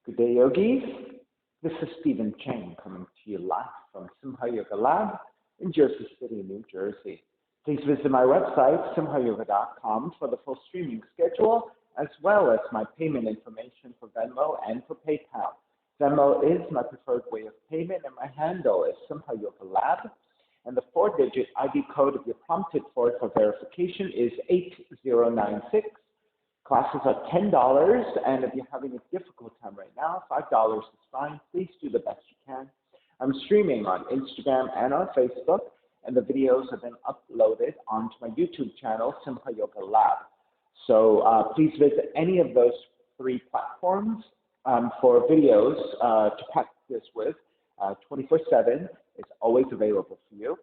Good day, yogis. This is Stephen Chang coming to you live from Simha Yoga Lab in Jersey City, New Jersey. Please visit my website, simhayoga.com, for the full streaming schedule, as well as my payment information for Venmo and for PayPal. Venmo is my preferred way of payment, and my handle is Simha Yoga Lab. And the 4-digit ID code, if you're prompted for it for verification, is 8096. Classes are $10, and if you're having a difficult time right now, $5 is fine. Please do the best you can. I'm streaming on Instagram and on Facebook, and the videos have been uploaded onto my YouTube channel, Simha Yoga Lab. So please visit any of those 3 platforms for videos to practice with 24/7. It's always available for you.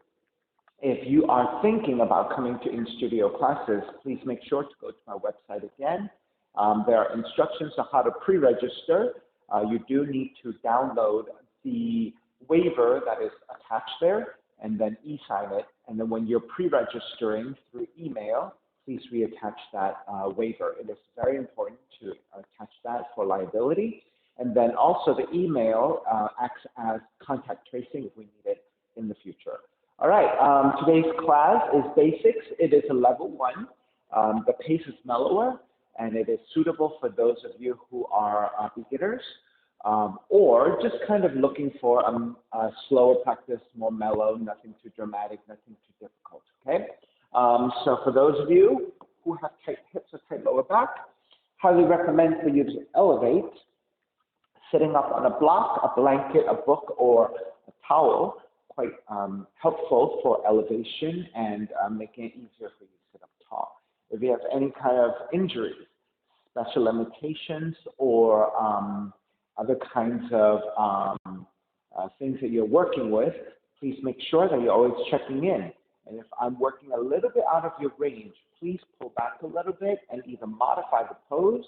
If you are thinking about coming to in-studio classes, please make sure to go to my website again. There are instructions on how to pre-register. You do need to download the waiver that is attached there and then e-sign it. And then when you're pre-registering through email, please reattach that waiver. It is very important to attach that for liability. And then also the email acts as contact tracing if we need it in the future. All right, today's class is basics. It is a level 1. The pace is mellower, and it is suitable for those of you who are beginners or just kind of looking for a slower practice, more mellow, nothing too dramatic, nothing too difficult, okay? So for those of you who have tight hips or tight lower back, highly recommend for you to elevate, sitting up on a block, a blanket, a book, or a towel. Quite helpful for elevation and making it easier for you to sit up tall. If you have any kind of injuries, special limitations, or other kinds of things that you're working with, please make sure that you're always checking in. And if I'm working a little bit out of your range, please pull back a little bit and either modify the pose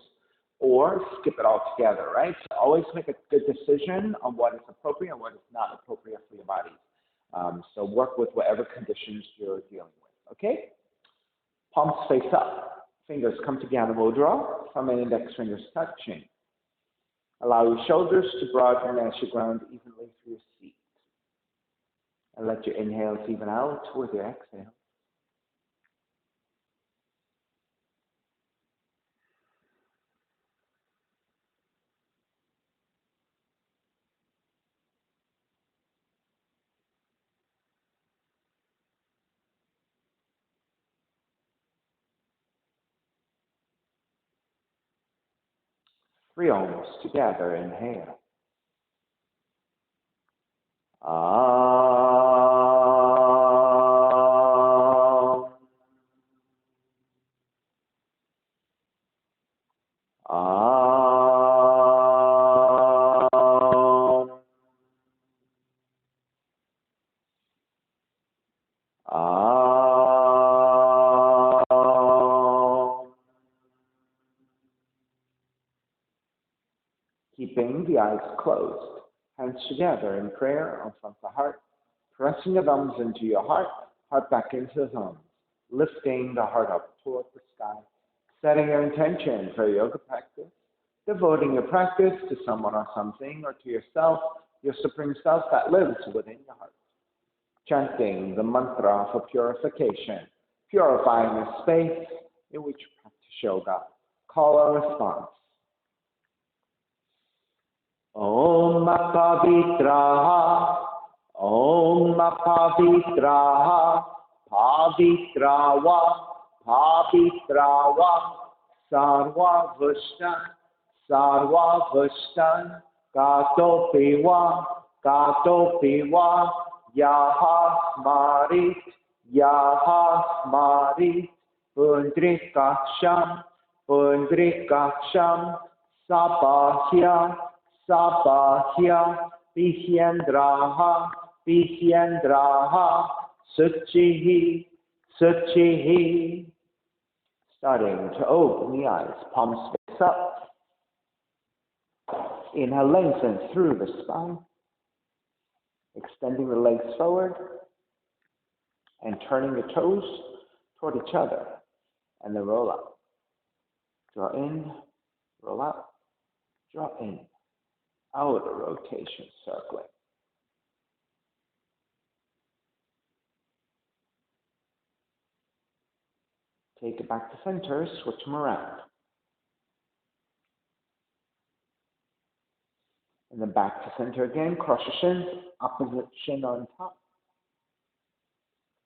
or skip it altogether, right? So always make a good decision on what is appropriate and what is not appropriate for your body. So work with whatever conditions you're dealing with, okay? Palms face up. Fingers come to Jnana Mudra, thumb and index fingers touching. Allow your shoulders to broaden as you ground evenly through your seat. And let your inhales even out with your exhale. Three ohms together, inhale. Keeping the eyes closed, hands together in prayer in front of the heart, pressing the thumbs into your heart, heart back into the thumbs, lifting the heart up toward the sky, setting your intention for yoga practice, devoting your practice to someone or something, or to yourself, your supreme self that lives within your heart. Chanting the mantra for purification, purifying the space in which you practice yoga. Call a response. Om Pavitraha, Om Pavitraha, Pavitrawa, Pavitrawa, Sarva Vushtan, Sarva Vushtan, Gato Piwa, Yaha Marit, Pundrikaksham, Sabahya, Vihyendraha, Suchihi. Starting to open the eyes, palms face up. Inhale, lengthen through the spine. Extending the legs forward and turning the toes toward each other. And then roll up. Draw in, roll out, draw in, outer rotation, circling. Take it back to center, switch them around. And then back to center again, cross your shins, opposite shin on top.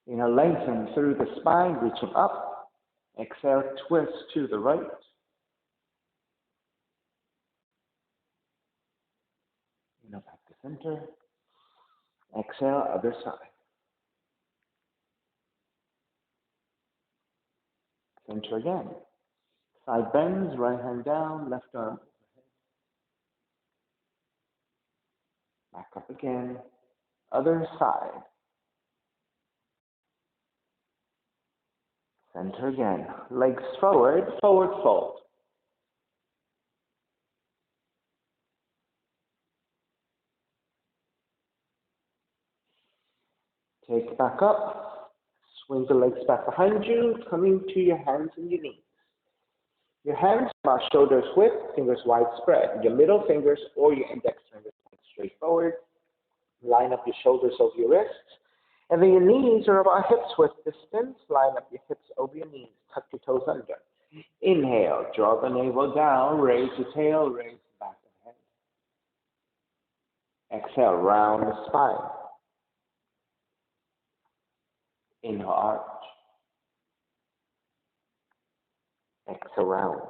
Inhale, lengthen through the spine, reaching up. Exhale, twist to the right. Inhale, back to center. Exhale, other side. Center again. Side bends, right hand down, left arm overhead. Back up again. Other side. Center again. Legs forward, forward fold. Take it back up. Swing the legs back behind you, coming to your hands and your knees. Your hands are shoulders width, fingers wide spread. Your middle fingers or your index fingers point straight forward. Line up your shoulders over your wrists. And then your knees are about hips width distance. Line up your hips over your knees. Tuck your toes under. Inhale, draw the navel down, raise your tail, raise the back of the head. Exhale, round the spine. Inhale, arch. Exhale, round.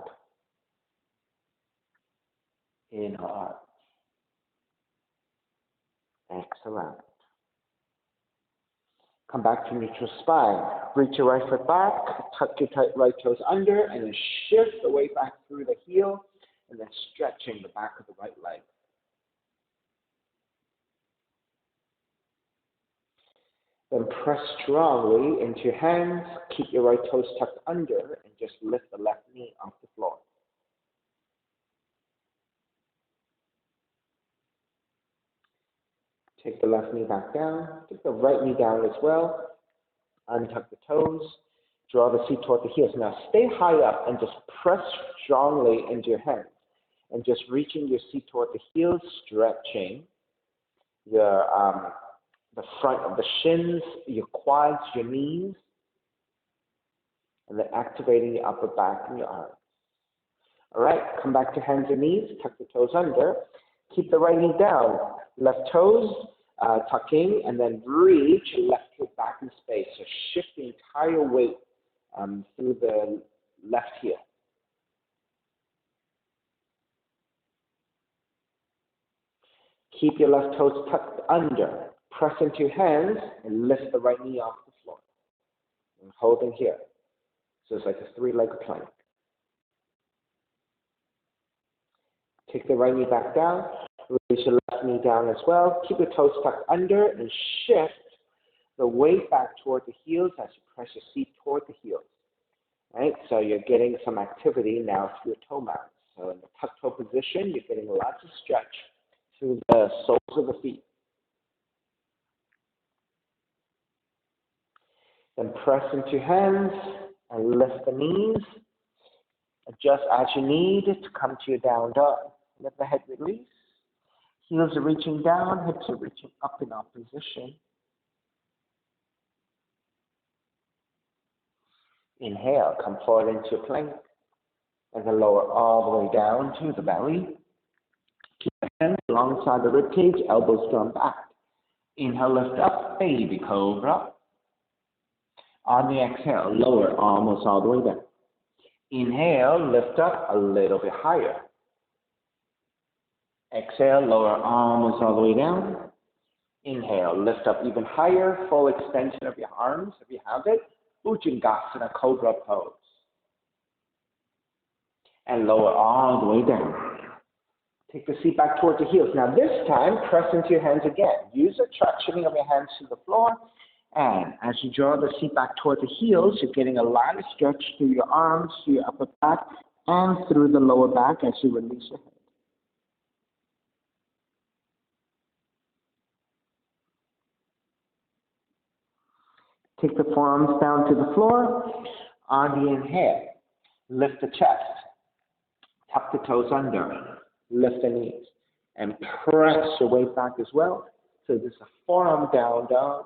Inhale, arch. Exhale, round. Come back to neutral spine. Reach your right foot back, tuck your right toes under, and then shift the weight back through the heel, and then stretching the back of the right leg. Then press strongly into your hands, keep your right toes tucked under, and just lift the left knee off the floor. Take the left knee back down, take the right knee down as well, untuck the toes, draw the seat toward the heels. Now stay high up and just press strongly into your hands, and just reaching your seat toward the heels, stretching your the front of the shins, your quads, your knees, and then activating your upper back and your arms. All right, come back to hands and knees, tuck the toes under, keep the right knee down, left toes tucking, and then reach left foot back in space. So shift the entire weight through the left heel. Keep your left toes tucked under. Press into your hands and lift the right knee off the floor. And holding here. So it's like a 3-legged plank. Take the right knee back down. Raise your left knee down as well. Keep your toes tucked under and shift the weight back toward the heels as you press your seat toward the heels. Right? So you're getting some activity now through your toe mounts. So in the tuck toe position, you're getting lots of stretch through the soles of the feet. Then press into your hands and lift the knees. Adjust as you need to come to your down dog. Let the head release. Heels are reaching down, hips are reaching up in opposition. Inhale, come forward into a plank. And then lower all the way down to the belly. Keep the hands alongside the ribcage, elbows drawn back. Inhale, lift up, baby cobra. On the exhale, lower almost all the way down. Inhale, lift up a little bit higher. Exhale, lower almost all the way down. Inhale, lift up even higher, full extension of your arms if you have it. Bhujangasana, cobra pose. And lower all the way down. Take the seat back towards the heels. Now this time, press into your hands again. Use the tractioning of your hands to the floor. And as you draw the seat back toward the heels, you're getting a lot of stretch through your arms, through your upper back, and through the lower back as you release your head. Take the forearms down to the floor. On the inhale, lift the chest. Tuck the toes under. Lift the knees. and press your weight back as well. So this is a forearm down dog.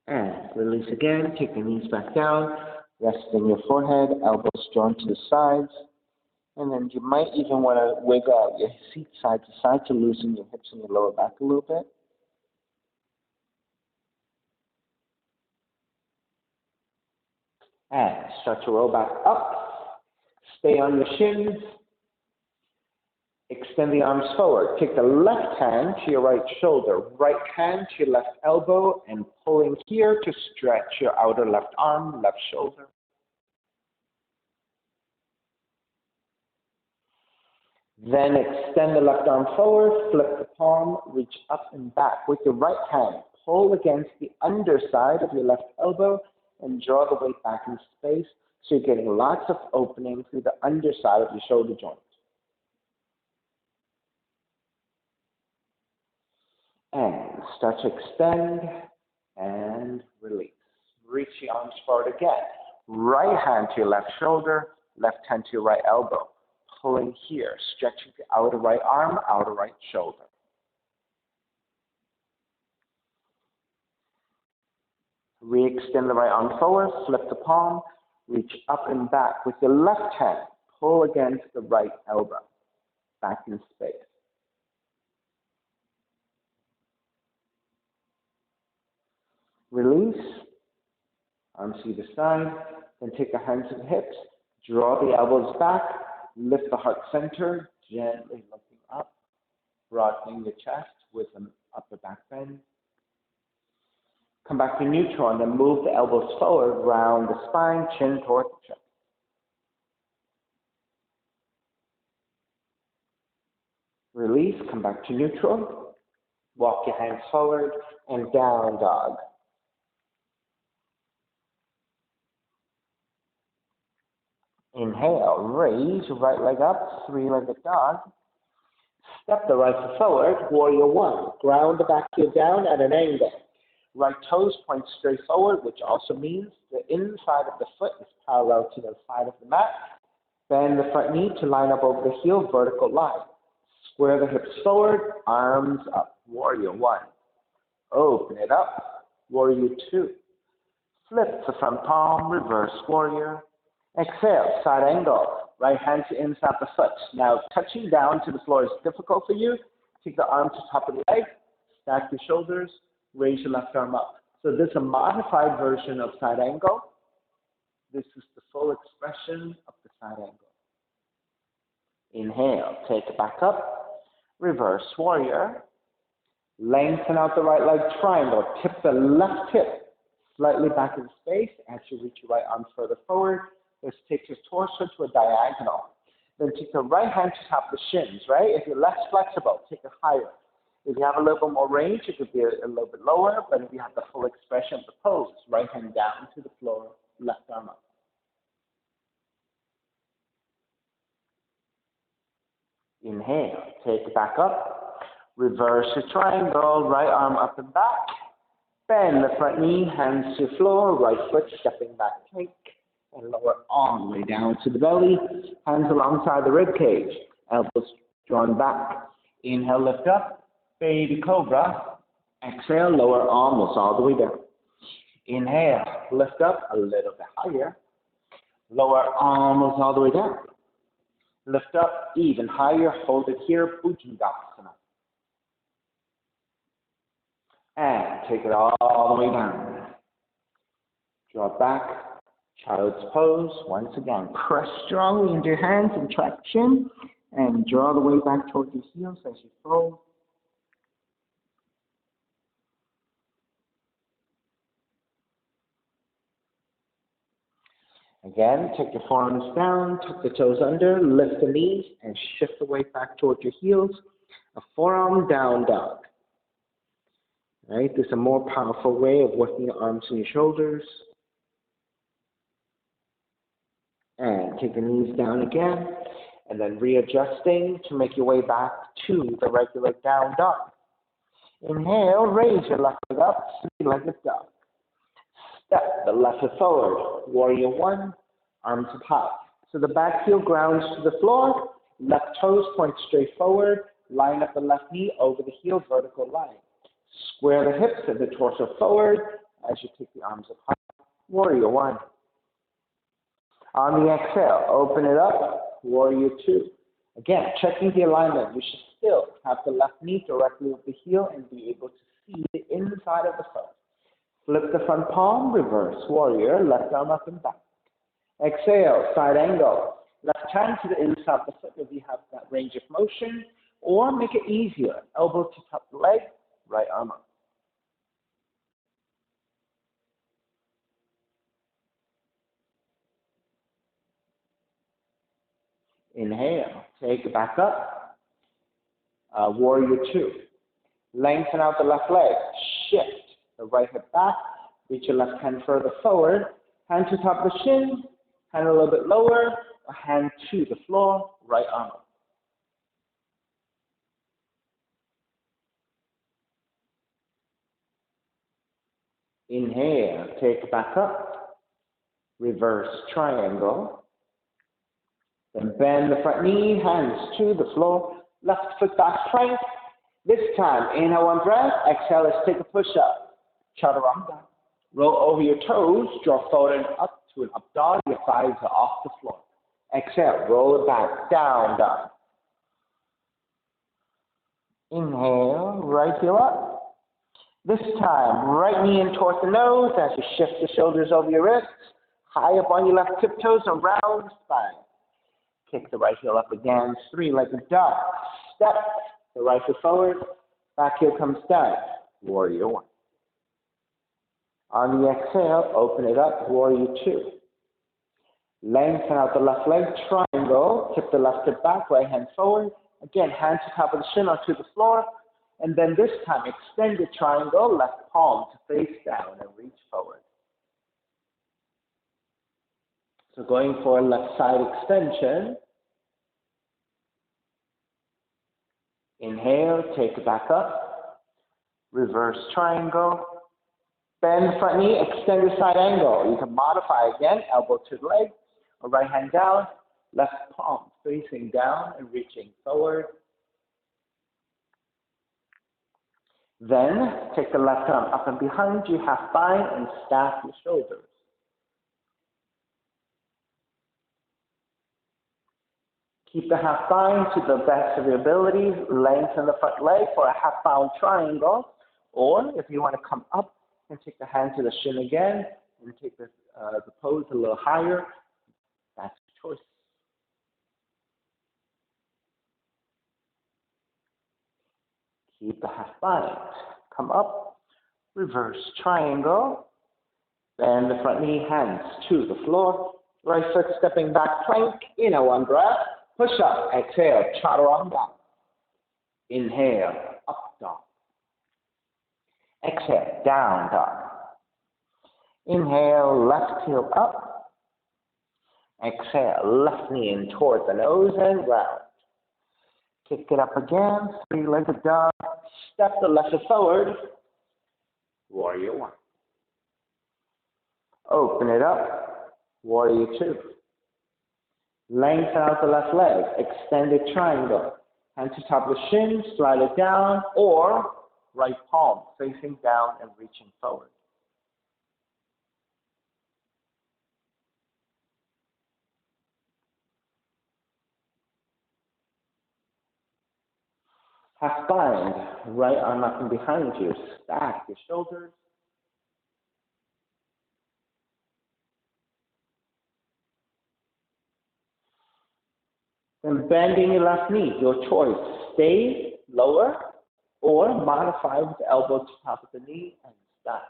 And release again. Take the knees back down. Resting your forehead, elbows drawn to the sides. And then you might even want to wiggle out your feet side to side to loosen your hips and your lower back a little bit. And start to roll back up. Stay on your shins. Extend the arms forward. Take the left hand to your right shoulder, right hand to your left elbow, and pulling here to stretch your outer left arm, left shoulder. Then extend the left arm forward, flip the palm, reach up and back. With your right hand, pull against the underside of your left elbow and draw the weight back in space so you're getting lots of opening through the underside of your shoulder joint. And start to extend and release. Reach the arms forward again. Right hand to your left shoulder, left hand to your right elbow. Pulling here, stretching the outer right arm, outer right shoulder. Re-extend the right arm forward, flip the palm, reach up and back. With your left hand, pull against the right elbow, back in space. Release, arms to either side, then take the hands to the hips, draw the elbows back, lift the heart center, gently looking up, broadening the chest with an upper back bend. Come back to neutral and then move the elbows forward, round the spine, chin toward the chest. Release, come back to neutral, walk your hands forward and down dog. Inhale, raise your right leg up, three-legged dog. Step the right foot forward, warrior one. Ground the back heel down at an angle. Right toes point straight forward, which also means the inside of the foot is parallel to the side of the mat. Bend the front knee to line up over the heel, vertical line. Square the hips forward, arms up. Warrior one. Open it up. Warrior two. Flip the front palm, reverse warrior. Exhale, side angle. Right hand to inside the foot. Now, touching down to the floor is difficult for you. Take the arm to the top of the leg. Stack your shoulders. Raise your left arm up. So this is a modified version of side angle. This is the full expression of the side angle. Inhale, take it back up. Reverse warrior. Lengthen out the right leg triangle. Tip the left hip slightly back in space as you reach your right arm further forward. Let's take your torso to a diagonal. Then take the right hand to top the shins, right? If you're less flexible, take it higher. If you have a little bit more range, it could be a little bit lower, but if you have the full expression of the pose, right hand down to the floor, left arm up. Inhale, take it back up. Reverse your triangle, right arm up and back. Bend the front knee, hands to the floor, right foot stepping back plank, and lower all the way down to the belly. Hands alongside the rib cage, elbows drawn back. Inhale, lift up. Baby cobra. Exhale, lower almost all the way down. Inhale, lift up a little bit higher. Lower almost all the way down. Lift up even higher. Hold it here, Bhujangasana. And take it all the way down. Draw back. Child's pose. Once again, press strongly into your hands and traction. And draw the weight back towards your heels as you fold. Again, take your forearms down, tuck the toes under, lift the knees, and shift the weight back towards your heels. A forearm down dog. Right? This is a more powerful way of working your arms and your shoulders. And take the knees down again, and then readjusting to make your way back to the regular down dog. Inhale, raise your left leg up, three-legged dog. Step the left foot forward. Warrior one, arms up high. So the back heel grounds to the floor, left toes point straight forward, line up the left knee over the heel, vertical line. Square the hips and the torso forward as you take the arms up high. Warrior one. On the exhale, open it up, warrior two. Again, checking the alignment. You should still have the left knee directly with the heel and be able to see the inside of the foot. Flip the front palm, reverse warrior, left arm up and back. Exhale, side angle. Left hand to the inside of the foot if you have that range of motion, or make it easier. Elbow to top the leg, right arm up. Inhale, take it back up. Warrior two. Lengthen out the left leg. Shift the right hip back. Reach your left hand further forward. Hand to top of the shin. Hand a little bit lower. A hand to the floor. Right arm up. Inhale, take it back up. Reverse triangle. Then bend the front knee, hands to the floor. Left foot back plank. This time, inhale one breath. Exhale, let's take a push-up. Chaturanga. Roll over your toes. Draw forward and up to an up dog. Your thighs are off the floor. Exhale, roll it back. Down dog. Inhale, right heel up. This time, right knee in towards the nose as you shift the shoulders over your wrists. High up on your left tiptoes around the spine. Kick the right heel up again. Three-legged dog. Step the right foot forward. Back heel comes down. Warrior one. On the exhale, open it up. Warrior two. Lengthen out the left leg. Triangle. Tip the left hip back. Right hand forward. Again, hand to top of the shin onto the floor. And then this time, extend the triangle. Left palm to face down and reach forward. So going for a left side extension. Inhale, take it back up. Reverse triangle. Bend the front knee, extend the side angle. You can modify again, elbow to the leg, or right hand down, left palm facing down and reaching forward. Then take the left arm up and behind you, half bind, and stack your shoulders. Keep the half bind to the best of your ability. Lengthen the front leg for a half bound triangle. Or if you want to come up and take the hand to the shin again and take the pose a little higher, that's your choice. Keep the half bind. Come up, reverse triangle. Bend the front knee, hands to the floor. Right foot stepping back, plank. Inhale, one breath. Push up. Exhale, chaturanga. Inhale, up dog. Exhale, down dog. Inhale, left heel up. Exhale, left knee in towards the nose and round. Kick it up again, three-legged dog. Step the left foot forward. Warrior one. Open it up. Warrior two. Lengthen out the left leg. Extended triangle. Hand to top of the shin, slide it down, or right palm facing down and reaching forward. Half bind, right arm up and behind you. Stack your shoulders. Then bending your left knee, your choice. Stay lower or modify with the elbow to top of the knee and stack.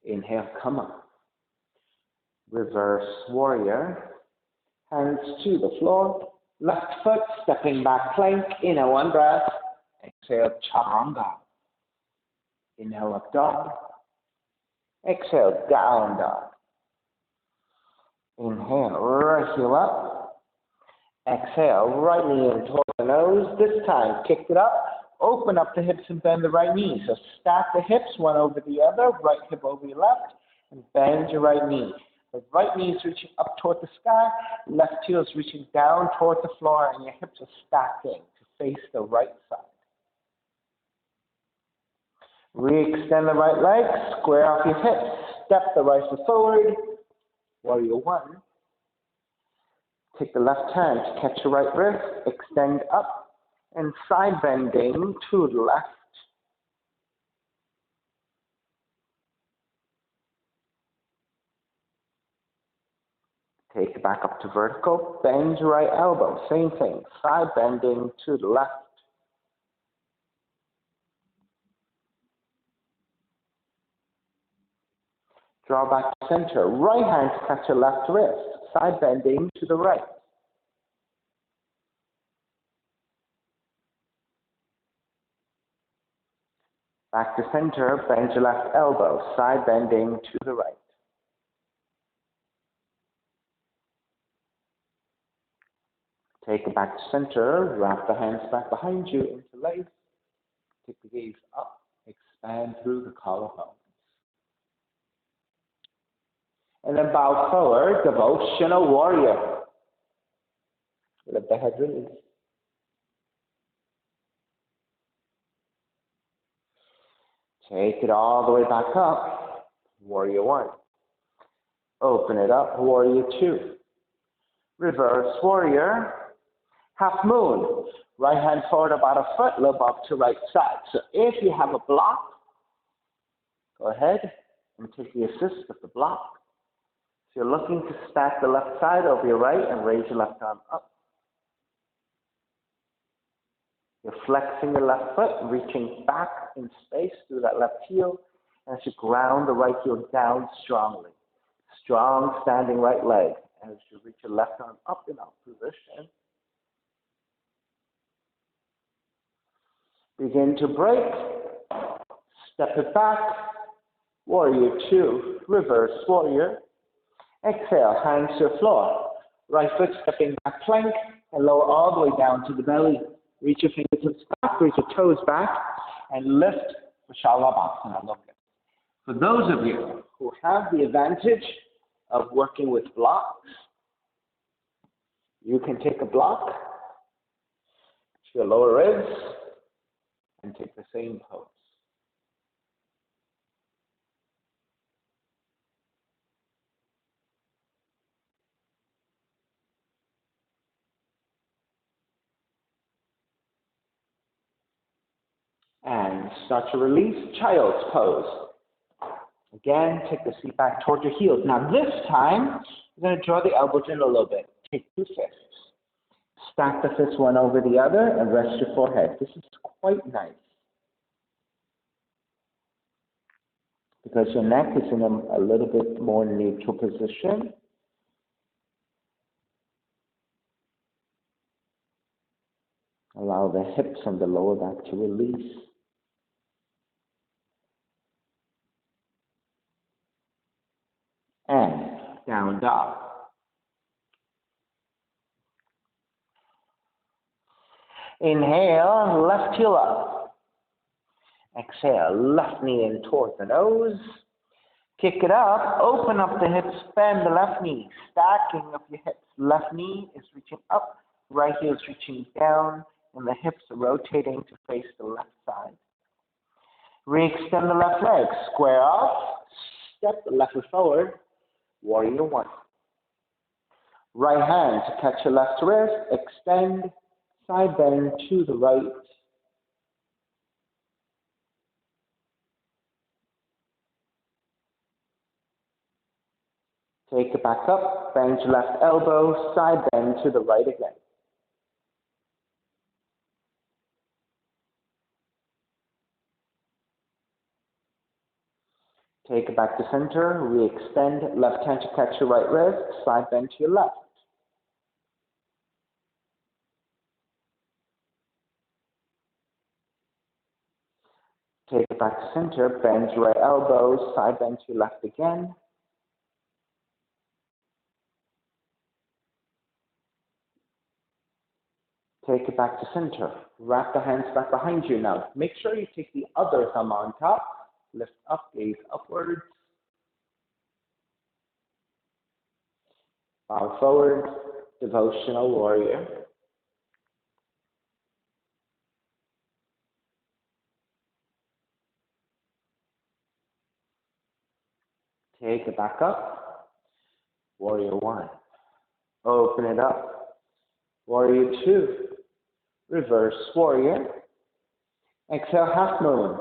Inhale, come up. Reverse warrior. Hands to the floor. Left foot stepping back plank. Inhale, one breath. Exhale, chaturanga. Inhale, up dog. Exhale, down dog. Inhale, right heel up. Exhale, right knee in toward the nose. This time, kick it up. Open up the hips and bend the right knee. So stack the hips one over the other, right hip over your left, and bend your right knee. The right knee is reaching up toward the sky, left heel is reaching down toward the floor, and your hips are stacking to face the right side. Re-extend the right leg, square off your hips, step the right foot forward, warrior one. Take the left hand to catch your right wrist, extend up, and side bending to the left. Take it back up to vertical, bend your right elbow, same thing, side bending to the left. Draw back to center, right hand to catch your left wrist, side bending to the right. Back to center, bend your left elbow, side bending to the right. Take it back to center, wrap the hands back behind you, interlace. Take the gaze up, expand through the collarbones. And then bow forward, devotional warrior. Let the head release. Take it all the way back up, warrior one. Open it up, warrior two. Reverse warrior, half moon. Right hand forward about a foot, low up to right side. So if you have a block, go ahead and take the assist of the block. So you're looking to stack the left side over your right and raise your left arm up. You're flexing your left foot, reaching back in space through that left heel, as you ground the right heel down strongly. Strong standing right leg as you reach your left arm up in up position. Begin to break. Step it back. Warrior two, reverse warrior. Exhale, hands to the floor. Right foot stepping back plank and lower all the way down to the belly. Reach your fingertips back, reach your toes back, and lift for Shalabhasana. For those of you who have the advantage of working with blocks, you can take a block to your lower ribs and take the same pose. And start to release child's pose. Again, take the seat back toward your heels. Now this time, you're going to draw the elbows in a little bit. Take two fists. Stack the fists one over the other and rest your forehead. This is quite nice, because your neck is in a little bit more neutral position. Allow the hips and the lower back to release. And down dog. Inhale, left heel up. Exhale, left knee in towards the nose. Kick it up, open up the hips, bend the left knee. Stacking of your hips. Left knee is reaching up, right heel is reaching down, and the hips are rotating to face the left side. Re-extend the left leg, square off, step the left foot forward, warrior one. Right hand to catch your left wrist, extend, side bend to the right. Take it back up, bend your left elbow, side bend to the right again. Take it back to center, re-extend, left hand to catch your right wrist, side bend to your left. Take it back to center, bend your right elbow, side bend to your left again. Take it back to center. Wrap the hands back behind you now. Make sure you take the other thumb on top. Lift up, gaze upwards. Bow forward, devotional warrior. Take it back up, warrior one. Open it up, warrior two. Reverse warrior. Exhale, half moon.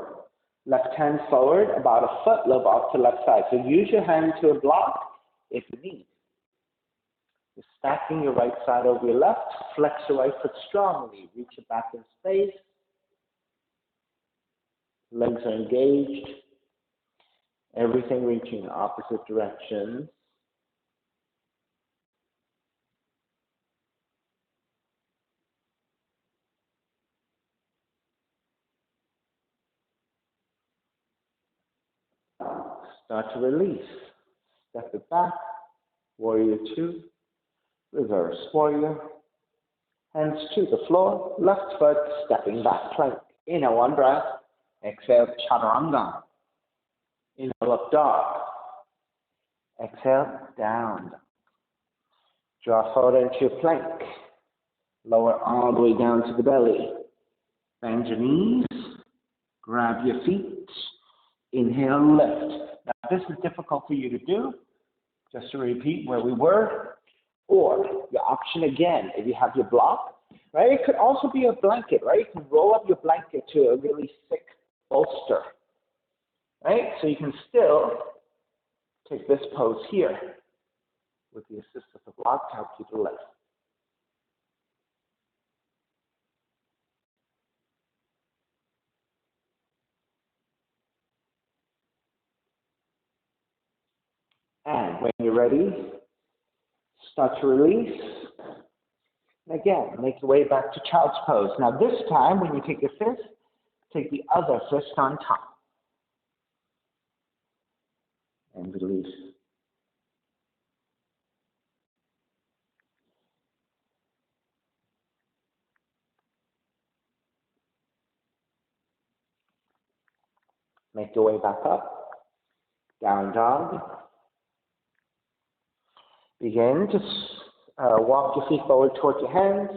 Left hand forward, about a foot, low off to left side. So use your hand to a block if you need. You're stacking your right side over your left. Flex your right foot strongly. Reach it back in space. Legs are engaged. Everything reaching opposite directions. Start to release. Step it back. Warrior two. Reverse warrior. Hands to the floor. Left foot stepping back plank. Inhale, one breath. Exhale, chaturanga. Inhale, up dog. Exhale, down. Draw forward into your plank. Lower all the way down to the belly. Bend your knees. Grab your feet. Inhale, lift. Now, if this is difficult for you to do, just to repeat where we were, or your option again, if you have your block, right? It could also be a blanket, right? You can roll up your blanket to a really thick bolster, right? So you can still take this pose here with the assist of the block to help you to lift. And when you're ready, start to release. And again, make your way back to child's pose. Now this time, when you take your fist, take the other fist on top. And release. Make your way back up. Down dog. Begin to walk your feet forward towards your hands.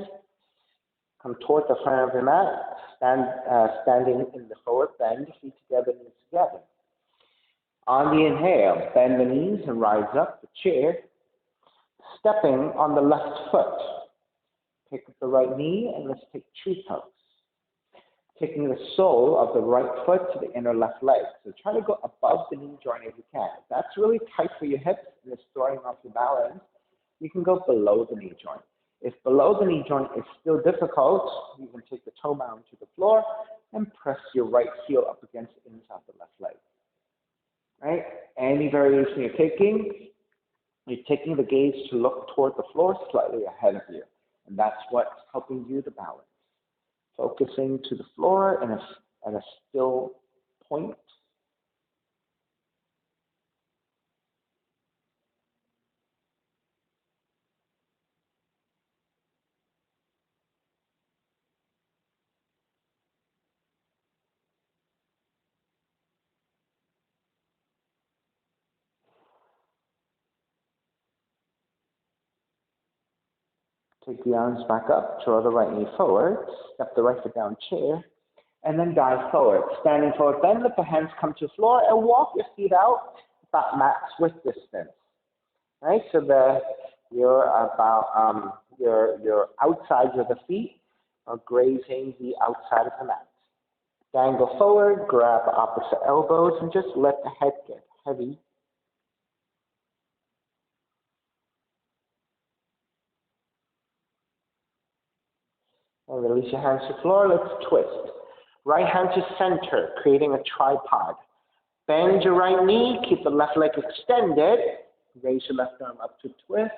Come toward the front of your mat. Standing in the forward bend, feet together, knees together. On the inhale, bend the knees and rise up the chair. Stepping on the left foot. Pick up the right knee and let's take tree pose. Taking the sole of the right foot to the inner left leg. So try to go above the knee joint if you can. If that's really tight for your hips and it's throwing off your balance, you can go below the knee joint. If below the knee joint is still difficult, you can take the toe mound to the floor and press your right heel up against the inside of the left leg. Right? Any variation you're taking the gaze to look toward the floor slightly ahead of you. And that's what's helping you to balance. Focusing to the floor and at a still point. Take the arms back up, draw the right knee forward, step the right foot down chair, and then dive forward. Standing forward, then let the hands come to the floor and walk your feet out about max width distance. Right? So your outsides of the feet are grazing the outside of the mat. Dangle forward, grab opposite elbows, and just let the head get heavy. And release your hands to the floor. Let's twist. Right hand to center, creating a tripod. Bend your right knee. Keep the left leg extended. Raise your left arm up to twist.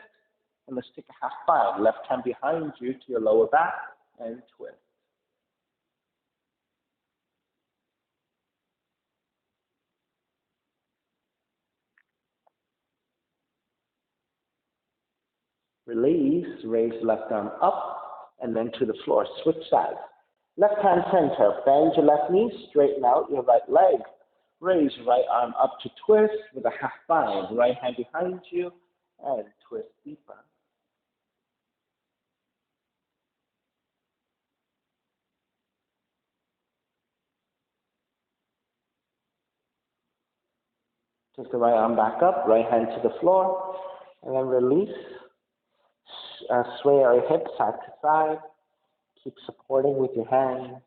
And let's take a half bind. Left hand behind you to your lower back and twist. Release. Raise left arm up. and then to the floor. Switch sides. Left hand center, bend your left knee, straighten out your right leg. Raise your right arm up to twist with a half bind. Right hand behind you and twist deeper. Take the right arm back up, right hand to the floor, and then release. Sway our hips side to side. Keep supporting with your hands.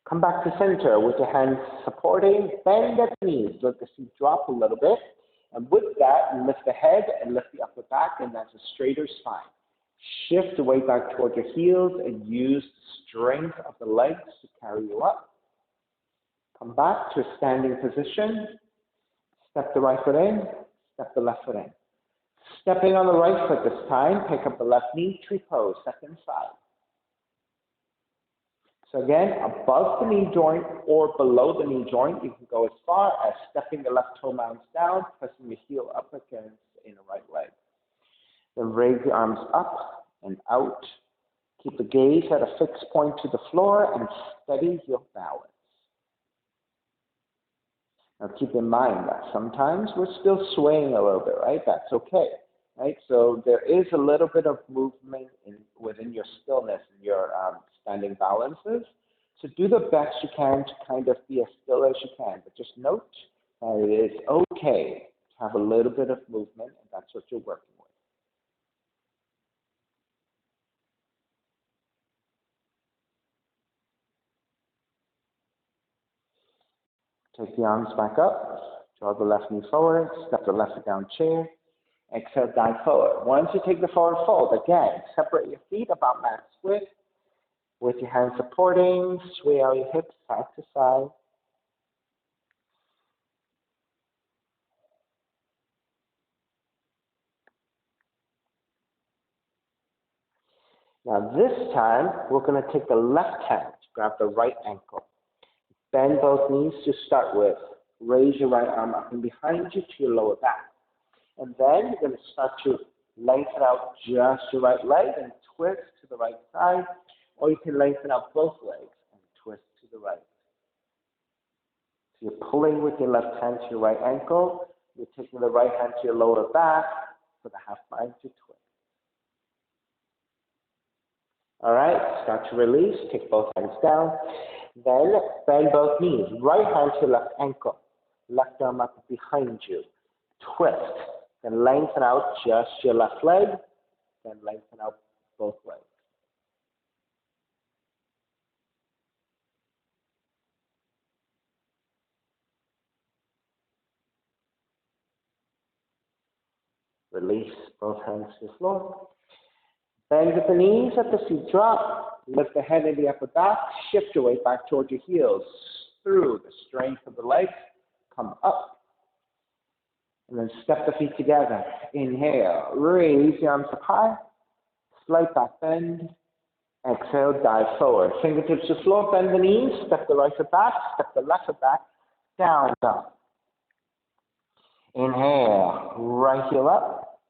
Come back to center with your hands supporting. Bend at the knees. Let the feet drop a little bit. And with that, lift the head and lift the upper back, and that's a straighter spine. Shift the weight back toward your heels and use the strength of the legs to carry you up. Come back to a standing position. Step the right foot in, step the left foot in. Stepping on the right foot this time, pick up the left knee, tree pose, second side. So again, above the knee joint or below the knee joint, you can go as far as stepping the left toe mounds down, pressing the heel up against the inner right leg. Then raise the arms up and out. Keep the gaze at a fixed point to the floor and steady your balance. Now keep in mind that sometimes we're still swaying a little bit, right? That's okay, right? So there is a little bit of movement within your stillness and your standing balances. So do the best you can to kind of be as still as you can. But just note that it is okay to have a little bit of movement, and that's what you're working with. Take the arms back up, draw the left knee forward, step the left foot down chair, exhale, dive forward. Once you take the forward fold, again, separate your feet about max width, with your hands supporting, sway out your hips side to side. Now this time, we're going to take the left hand, grab the right ankle. Bend both knees to start with. Raise your right arm up and behind you to your lower back. And then you're going to start to lengthen out just your right leg and twist to the right side. Or you can lengthen out both legs and twist to the right. So you're pulling with your left hand to your right ankle. You're taking the right hand to your lower back for the half bind to twist. All right, start to release. Take both hands down. Then bend both knees. Right hand to left ankle. Left arm up behind you. Twist. Then lengthen out just your left leg. Then lengthen out both legs. Release both hands to the floor. Bend at the knees, let the feet drop. Lift the head and the upper back. Shift your weight back toward your heels. Through the strength of the legs, come up. And then step the feet together. Inhale, raise the arms up high. Slight back bend. Exhale, dive forward. Fingertips to the floor, bend the knees. Step the right foot back, step the left foot back. Down, down. Inhale, right heel up.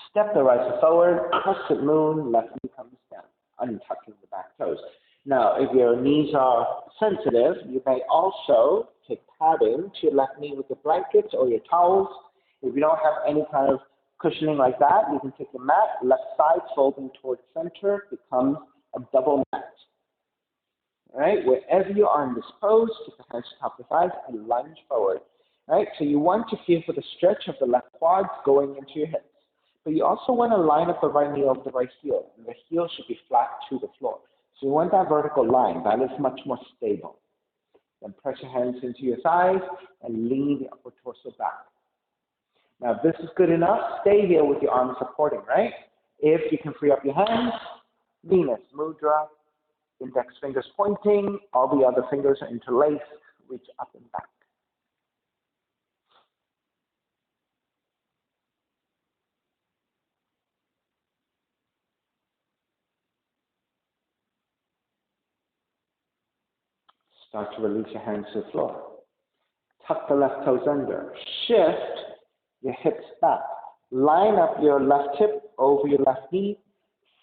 Step the right foot forward, crescent moon, left knee comes down, untucking the back toes. Now, if your knees are sensitive, you may also take padding to your left knee with your blankets or your towels. If you don't have any kind of cushioning like that, you can take your mat, left side folding towards center, becomes a double mat. All right, wherever you are in this pose, keep the hands top of the thighs and lunge forward. All right, so you want to feel for the stretch of the left quads going into your hips. But you also want to line up the right knee over the right heel. And the heel should be flat to the floor. So you want that vertical line. That is much more stable. Then press your hands into your thighs and lean the upper torso back. Now, if this is good enough, stay here with your arms supporting, right? If you can free up your hands, Venus Mudra, index fingers pointing, all the other fingers are interlaced, reach up and back. Start to release your hands to the floor. Tuck the left toes under. Shift your hips back. Line up your left hip over your left knee.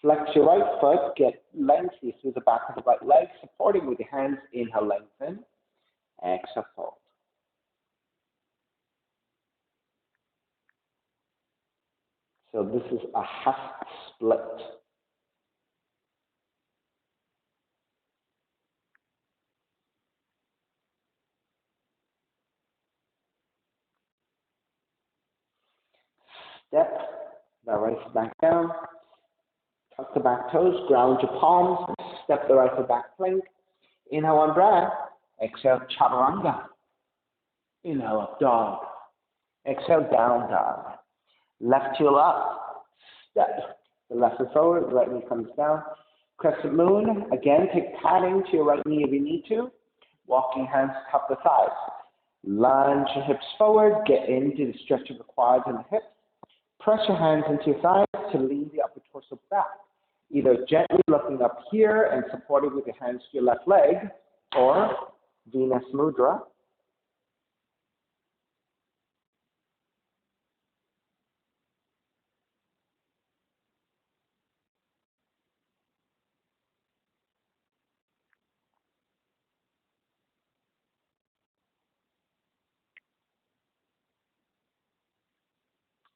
Flex your right foot. Get lengthy through the back of the right leg, supporting with your hands. Inhale, lengthen. Exhale, fold. So this is a half split. Step the right foot back down. Tuck the back toes. Ground your palms. Step the right foot back, plank. Inhale, one breath. Exhale, chaturanga. Inhale, up dog. Exhale, down dog. Left heel up. Step the left foot forward. Right knee comes down. Crescent moon. Again, take padding to your right knee if you need to. Walking hands cup the thighs. Lunge your hips forward. Get into the stretch of the quads and the hips. Press your hands into your thighs to lean the upper torso back. Either gently looking up here and supported with your hands to your left leg, or Venus Mudra.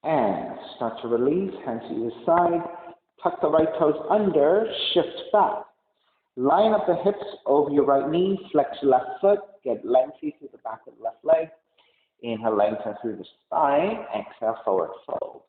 And start to release, hands to either side. Tuck the right toes under, shift back. Line up the hips over your right knee, flex your left foot, get lengthy through the back of the left leg. Inhale, lengthen through the spine. Exhale, forward fold.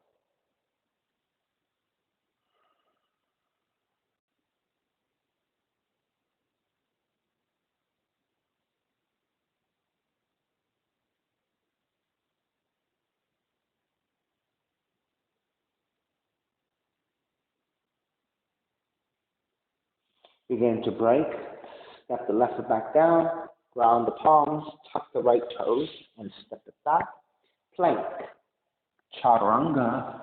Begin to break. Step the left foot back down. Ground the palms. Tuck the right toes and step it back. Plank. Chaturanga.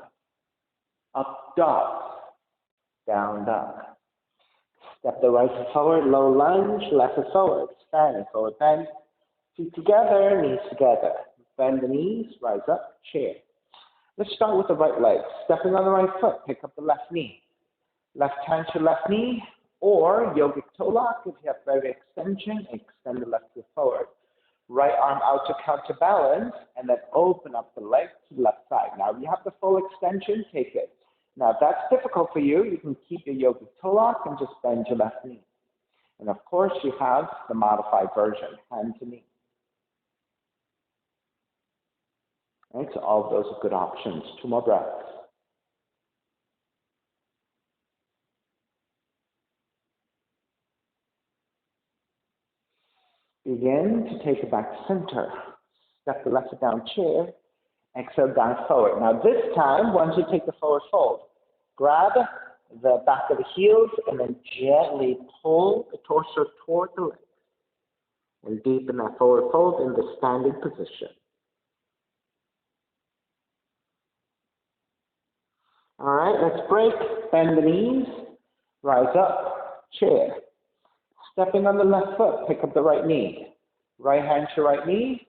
Up dog. Down dog. Step the right foot forward. Low lunge. Left foot forward. Standing forward bend. Feet together. Knees together. Bend the knees. Rise up. Chair. Let's start with the right leg. Stepping on the right foot. Pick up the left knee. Left hand to left knee. Or yogic toe lock, if you have very extension, extend the left foot forward. Right arm out to counterbalance, and then open up the leg to the left side. Now, if you have the full extension, take it. Now, if that's difficult for you, you can keep your yogic toe lock and just bend your left knee. And of course, you have the modified version, hand to knee. Right, so all of those are good options. 2 more breaths. Begin to take it back to center. Step the left foot down, chair. Exhale, down forward. Now this time, once you take the forward fold, grab the back of the heels and then gently pull the torso toward the legs. And deepen that forward fold in the standing position. All right, let's break. Bend the knees. Rise up, chair. Stepping on the left foot, pick up the right knee. Right hand to right knee,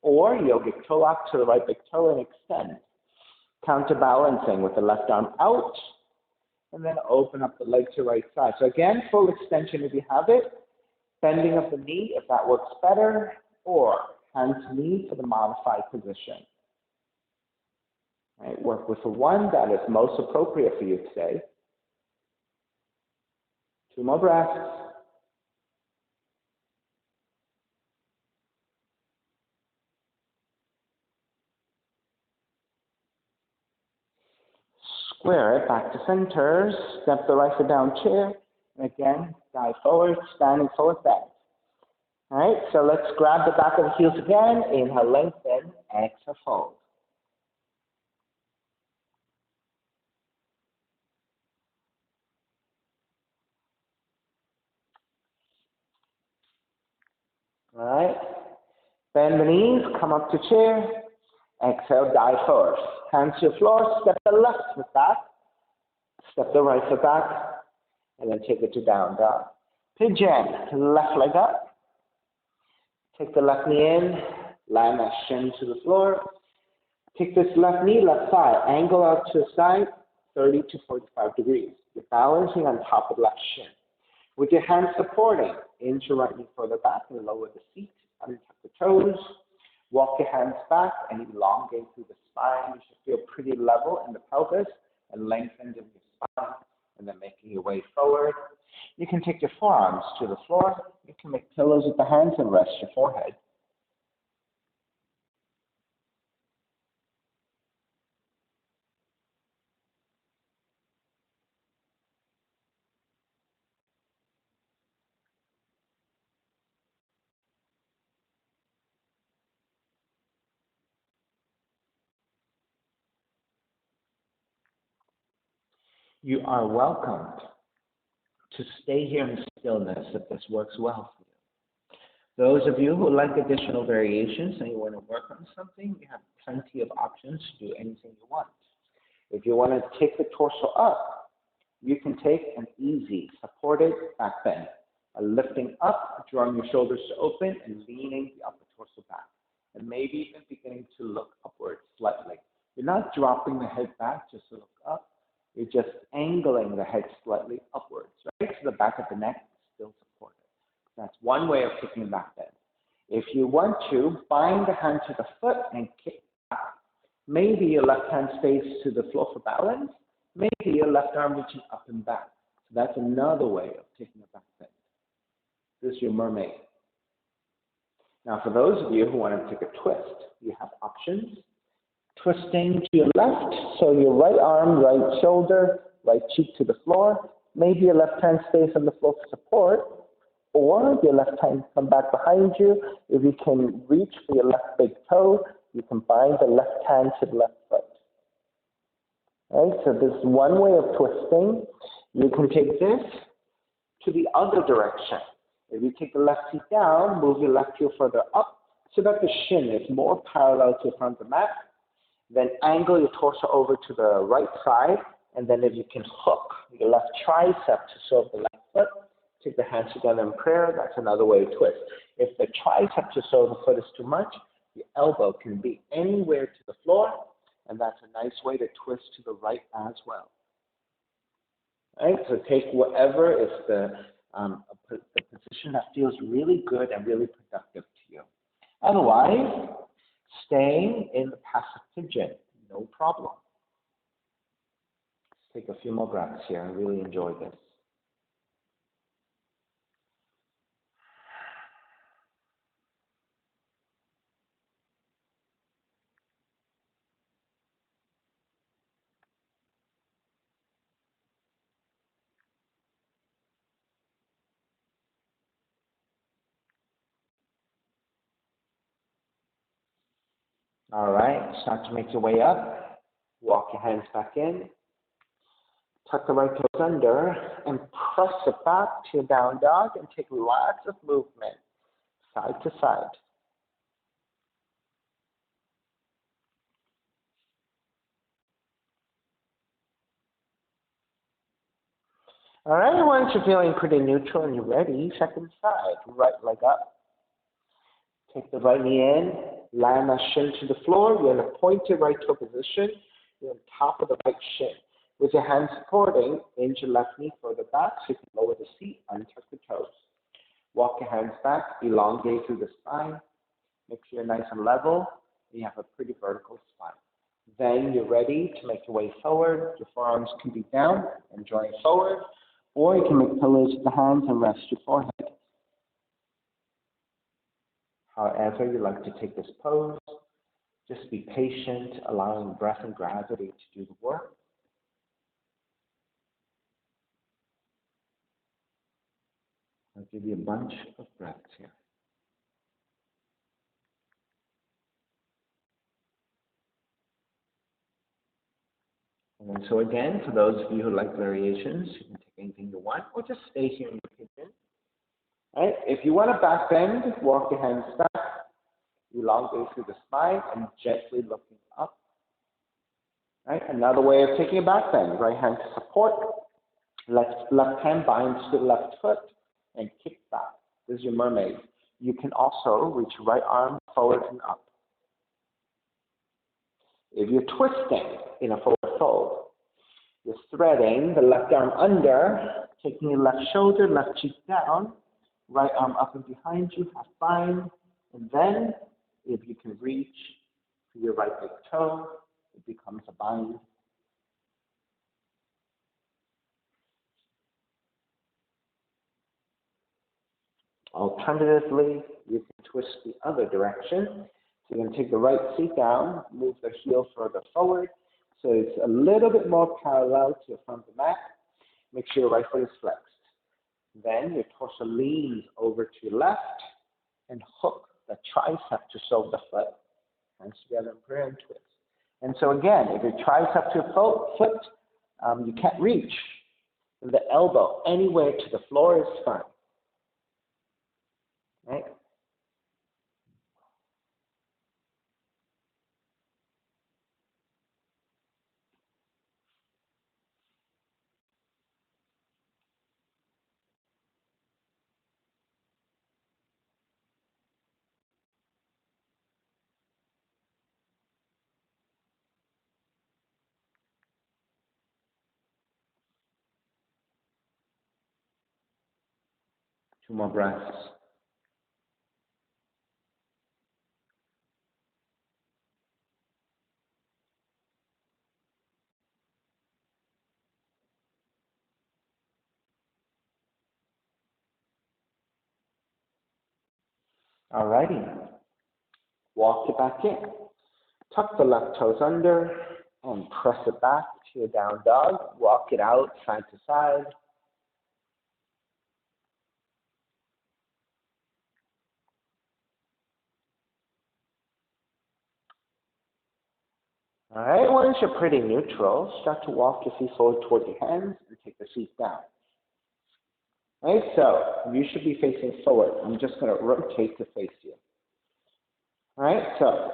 or yogic toe lock to the right big toe and extend. Counterbalancing with the left arm out, and then open up the leg to right side. So again, full extension if you have it, bending of the knee if that works better, or hand to knee for the modified position. Right, work with the one that is most appropriate for you today. 2 more breaths. Square it back to center, step the right foot down, chair, and again, dive forward, standing forward bend. All right, so let's grab the back of the heels again, inhale, lengthen, exhale, fold. All right, bend the knees, come up to chair, exhale, dive forward. Hands to the floor, step the left foot back, step the right foot back, and then take it to down dog. Pigeon, left leg up. Take the left knee in, land that shin to the floor. Take this left knee, left thigh, angle out to the side, 30 to 45 degrees. You're balancing on top of the left shin. With your hands supporting, inch your right knee further back and lower the seat, untuck the toes. Walk your hands back and elongate through the spine. You should feel pretty level in the pelvis and lengthened in your spine. And then making your way forward. You can take your forearms to the floor. You can make pillows with the hands and rest your forehead. You are welcomed to stay here in stillness if this works well for you. Those of you who like additional variations and you want to work on something, you have plenty of options to do anything you want. If you want to take the torso up, you can take an easy supported back bend, a lifting up, drawing your shoulders to open and leaning the upper torso back, and maybe even beginning to look upwards slightly. You're not dropping the head back just to look up. You're just angling the head slightly upwards, right? So the back of the neck is still supported. That's one way of taking a back bend. If you want to, bind the hand to the foot and kick back. Maybe your left hand stays to the floor for balance. Maybe your left arm reaching up and back. So that's another way of taking a back bend. This is your mermaid. Now, for those of you who want to take a twist, you have options. Twisting to your left, so your right arm, right shoulder, right cheek to the floor. Maybe your left hand stays on the floor for support, or your left hand come back behind you. If you can reach for your left big toe, you can bind the left hand to the left foot. Right, so this is one way of twisting. You can take this to the other direction. If you take the left feet down, move your left heel further up so that the shin is more parallel to the front of the mat. Then angle your torso over to the right side, and then if you can hook your left tricep to serve the left foot, take the hands together in prayer. That's another way to twist. If the tricep to serve the foot is too much, the elbow can be anywhere to the floor, and that's a nice way to twist to the right as well. All right, so take whatever is the position that feels really good and really productive to you. Otherwise, staying in the passive pigeon, no problem. Let's take a few more breaths here. I really enjoy this. All right, start to make your way up. Walk your hands back in. Tuck the right toes under and press it back to your down dog and take lots of movement side to side. All right, once you're feeling pretty neutral and you're ready, second side, right leg up. Take the right knee in, land that shin to the floor. You're in a pointed right toe position. You're on top of the right shin. With your hands supporting, hinge your left knee further back so you can lower the seat, untuck the toes. Walk your hands back, elongate through the spine. Make sure you're nice and level, and you have a pretty vertical spine. Then you're ready to make your way forward. Your forearms can be down and drawing forward, or you can make pillows with the hands and rest your forehead. However you like to take this pose, just be patient, allowing breath and gravity to do the work. I'll give you a bunch of breaths here. And so again, for those of you who like variations, you can take anything you want, or just stay here in your pigeon. All right, if you want a back bend, walk your hands back, elongate through the spine, and gently looking up. All right, another way of taking a back bend, right hand to support, left hand binds to the left foot, and kick back. This is your mermaid. You can also reach your right arm forward and up. If you're twisting in a forward fold, you're threading the left arm under, taking your left shoulder, left cheek down, right arm up and behind you, half bind, and then if you can reach for your right big toe, it becomes a bind. Alternatively, you can twist the other direction. So you're going to take the right seat down, move the heel further forward, so it's a little bit more parallel to the front of the mat. Make sure your right foot is flexed. Then your torso leans over to your left and hook the tricep to shoulder foot. Hands together and prayer and twist. And so again, if your tricep to foot, you can't reach. The elbow anywhere to the floor is fine. Right? Two more breaths. Alrighty. Walk it back in. Tuck the left toes under and press it back to your down dog. Walk it out side to side. All right, once you're pretty neutral, start to walk your feet forward toward your hands and take the seat down. All right, so you should be facing forward. I'm just going to rotate to face you. All right, so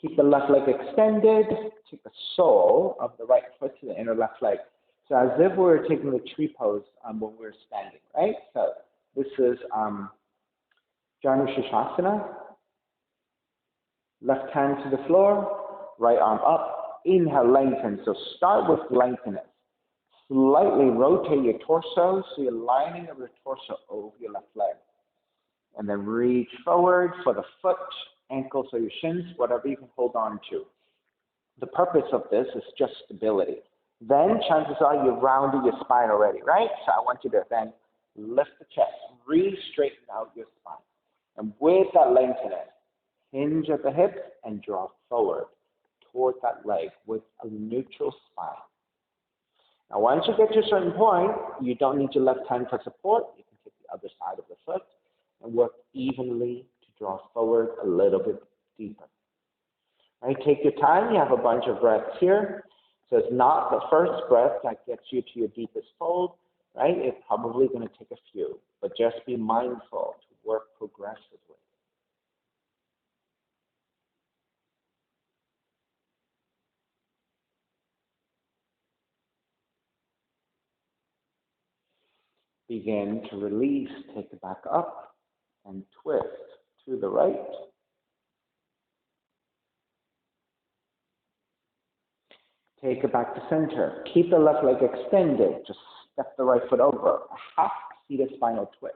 keep the left leg extended. Take the sole of the right foot to the inner left leg. So as if we were taking the tree pose when we were standing, right? So this is Janu Shishasana. Left hand to the floor, right arm up. Inhale, lengthen. So start with lengthen it. Slightly rotate your torso so you're lining up your torso over your left leg. And then reach forward for the foot, ankles, or your shins, whatever you can hold on to. The purpose of this is just stability. Then chances are you've rounded your spine already, right? So I want you to then lift the chest, re-straighten out your spine. And with that lengthening, hinge at the hips and draw forward toward that leg with a neutral spine. Now, once you get to a certain point, you don't need your left hand for support. You can take the other side of the foot and work evenly to draw forward a little bit deeper. All right, take your time. You have a bunch of breaths here. So it's not the first breath that gets you to your deepest fold, right? It's probably going to take a few, but just be mindful to work progressively. Begin to release, take it back up, and twist to the right. Take it back to center. Keep the left leg extended. Just step the right foot over. A half seated spinal twist.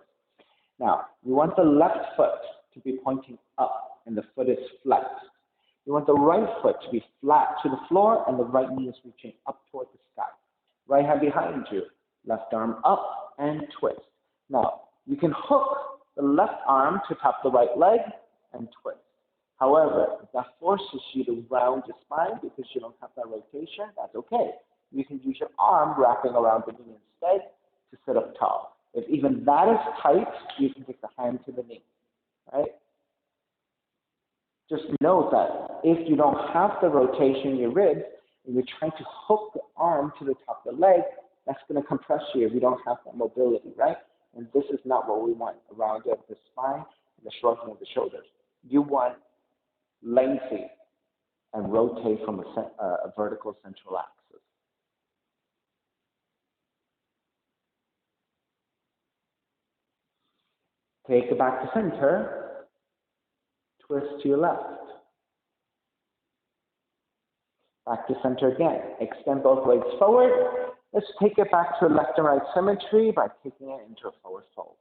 Now, you want the left foot to be pointing up and the foot is flexed. You want the right foot to be flat to the floor and the right knee is reaching up toward the sky. Right hand behind you. Left arm up and twist. Now, you can hook the left arm to top the right leg and twist. However, if that forces you to round your spine because you don't have that rotation, that's okay. You can use your arm wrapping around the knee instead to sit up tall. If even that is tight, you can take the hand to the knee, right? Just note that if you don't have the rotation in your ribs and you're trying to hook the arm to the top of the leg, that's going to compress you if you don't have that mobility, right? And this is not what we want around the spine and the shrugging of the shoulders. You want lengthy and rotate from a vertical central axis. Take it back to center, twist to your left. Back to center again. Extend both legs forward. Let's take it back to a left and right symmetry by taking it into a forward fold.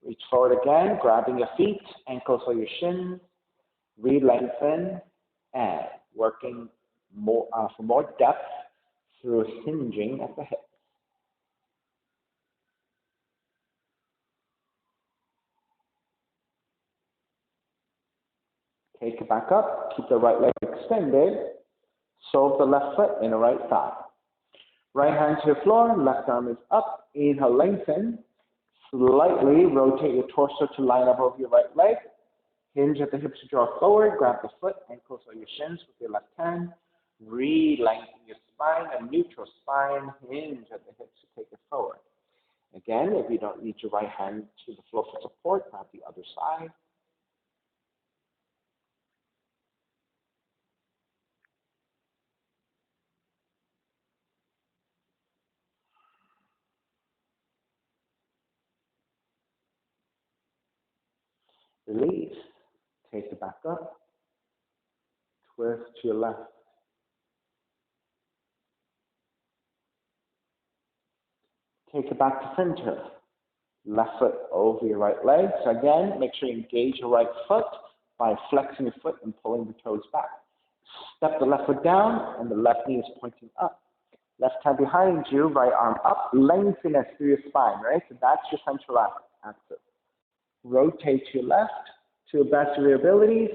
Reach forward again, grabbing your feet, ankles or your shins. Re-lengthen and working more for more depth through hinging at the hips. Take it back up. Keep the right leg extended. Sole of the left foot in the right thigh. Right hand to the floor. Left arm is up. Inhale, lengthen. Slightly rotate your torso to line up over your right leg. Hinge at the hips to draw forward. Grab the foot, ankles, or your shins with your left hand. Re-lengthen your spine, a neutral spine. Hinge at the hips to take it forward. Again, if you don't need your right hand to the floor for support, grab the other side. Release. Take it back up. Twist to your left. Take it back to center. Left foot over your right leg. So again, make sure you engage your right foot by flexing your foot and pulling the toes back. Step the left foot down and the left knee is pointing up. Left hand behind you, right arm up, lengthen it through your spine, right? So that's your central axis. Rotate to your left to the best of your abilities.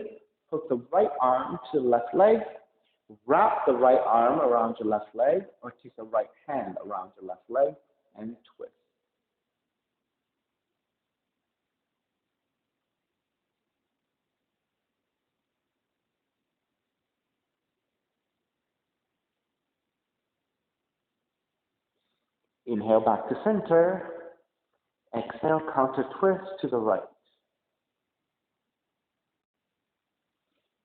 Hook the right arm to the left leg. Wrap the right arm around your left leg or take the right hand around your left leg and twist. Inhale back to center. Exhale, counter twist to the right.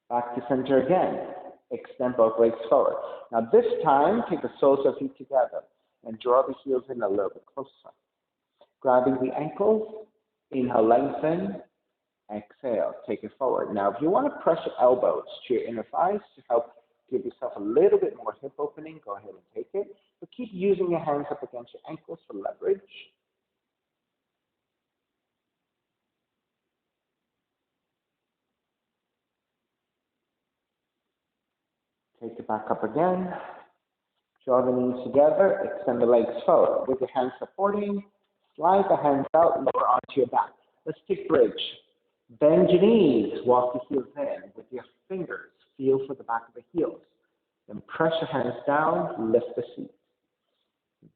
Back to center again. Extend both legs forward. Now this time, take the soles of feet together and draw the heels in a little bit closer. Grabbing the ankles, inhale, lengthen, exhale, take it forward. Now if you want to press your elbows to your inner thighs to help give yourself a little bit more hip opening, go ahead and take it. But keep using your hands up against your ankles for leverage. Take it back up again. Draw the knees together, extend the legs forward. With your hands supporting, slide the hands out, lower onto your back. Let's take bridge. Bend your knees, walk the heels in. With your fingers, feel for the back of the heels. Then press your hands down, lift the seat.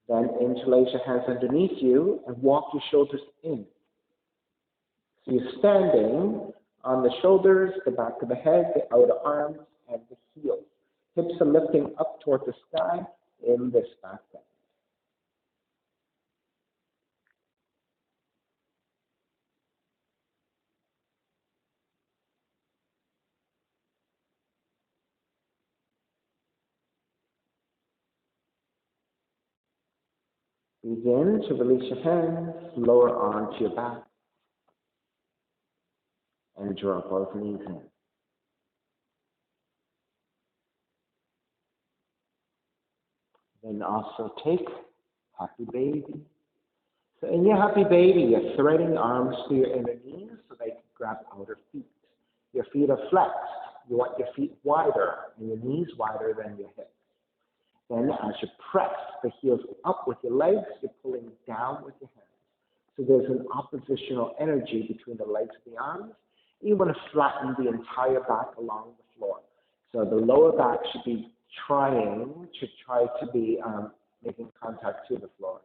Then interlace your hands underneath you and walk your shoulders in. So you're standing on the shoulders, the back of the head, the outer arms, and the heels. Hips are lifting up toward the sky in this back bend. Begin to release your hands, lower onto your back, and draw both knees in. Then also take happy baby. So in your happy baby, you're threading arms to your inner knees so they can grab outer feet. Your feet are flexed. You want your feet wider and your knees wider than your hips. Then as you press the heels up with your legs, you're pulling down with your hands. So there's an oppositional energy between the legs and the arms. You want to flatten the entire back along the floor. So the lower back should be trying to be making contact to the floor.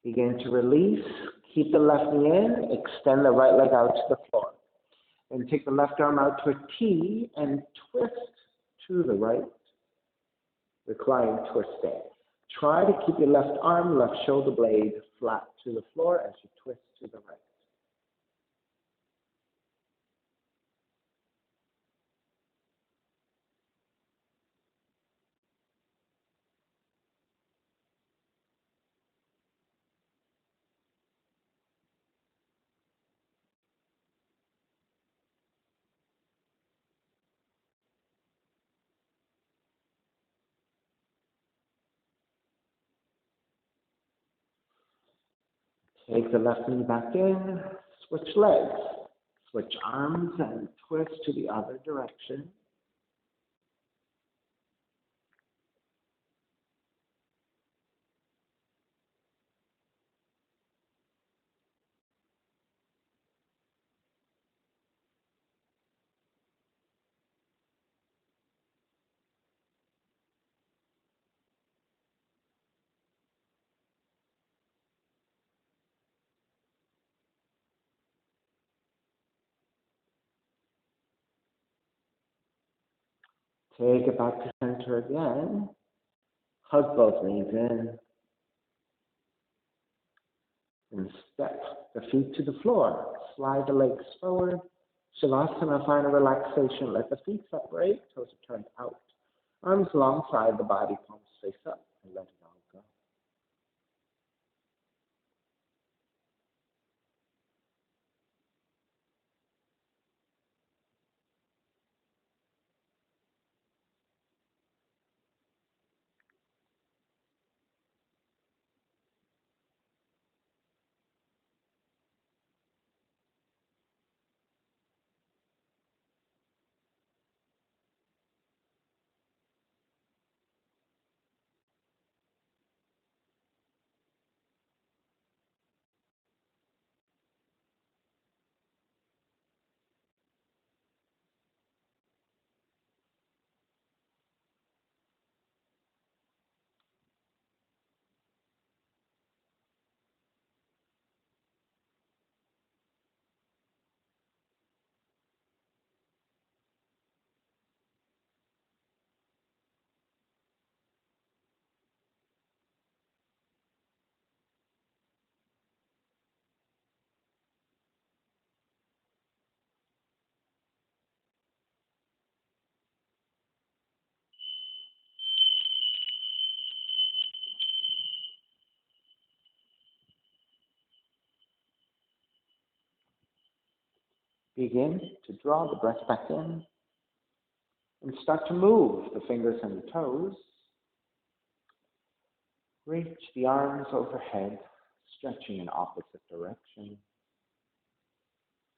Begin to release. Keep the left knee in. Extend the right leg out to the floor. Then take the left arm out to a T and twist to the right. Recline twisting. Try to keep your left arm, left shoulder blade flat to the floor as you twist to the right. Take the left knee back in, switch legs, switch arms and twist to the other direction. Take it back to center again. Hug both knees in. And step the feet to the floor. Slide the legs forward. Shavasana, find a relaxation. Let the feet separate, toes are turned out. Arms alongside the body, palms face up, and let it all go. Begin to draw the breath back in and start to move the fingers and the toes. Reach the arms overhead, stretching in opposite direction.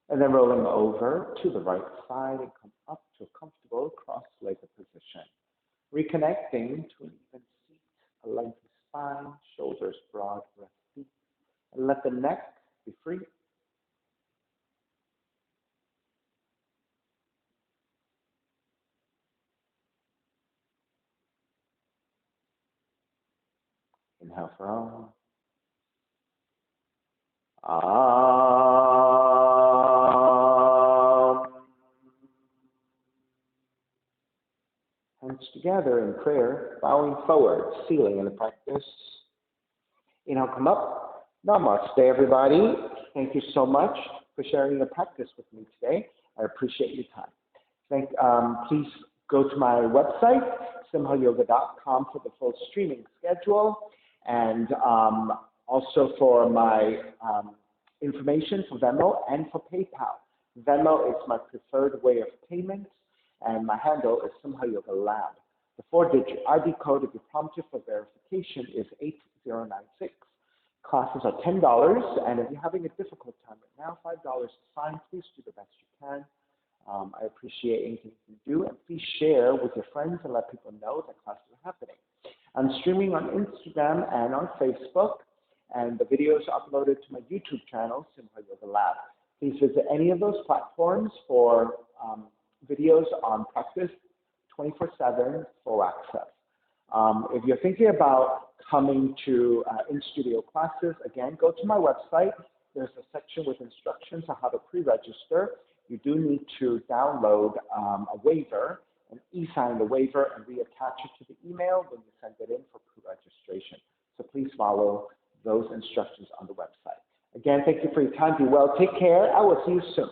And then rolling over to the right side and come up to a comfortable cross-legged position. Reconnecting to an even seat, a lengthy spine, shoulders broad, breast deep. And let the neck be free. Inhale for all. Hands together in prayer, bowing forward, sealing in the practice. Inhale, come up. Namaste, everybody. Thank you so much for sharing the practice with me today. I appreciate your time. Please go to my website, simhayoga.com, for the full streaming schedule, and also for my information for Venmo and for PayPal. Venmo is my preferred way of payment, and my handle is Simha Yoga Lab. The 4-digit ID code, if you're prompted for verification, is 8096. Classes are $10, and if you're having a difficult time right now, $5 is fine. Please do the best you can. I appreciate anything you can do, and please share with your friends and let people know that classes are happening. I'm streaming on Instagram and on Facebook, and the videos are uploaded to my YouTube channel, Simha Yoga Lab. Please visit any of those platforms for videos on practice 24/7 full access. If you're thinking about coming to in-studio classes, again, go to my website. There's a section with instructions on how to pre-register. You do need to download a waiver and e-sign the waiver and reattach it to the email when you send it in for pre-registration. So please follow those instructions on the website. Again, thank you for your time. Be well. Take care. I will see you soon.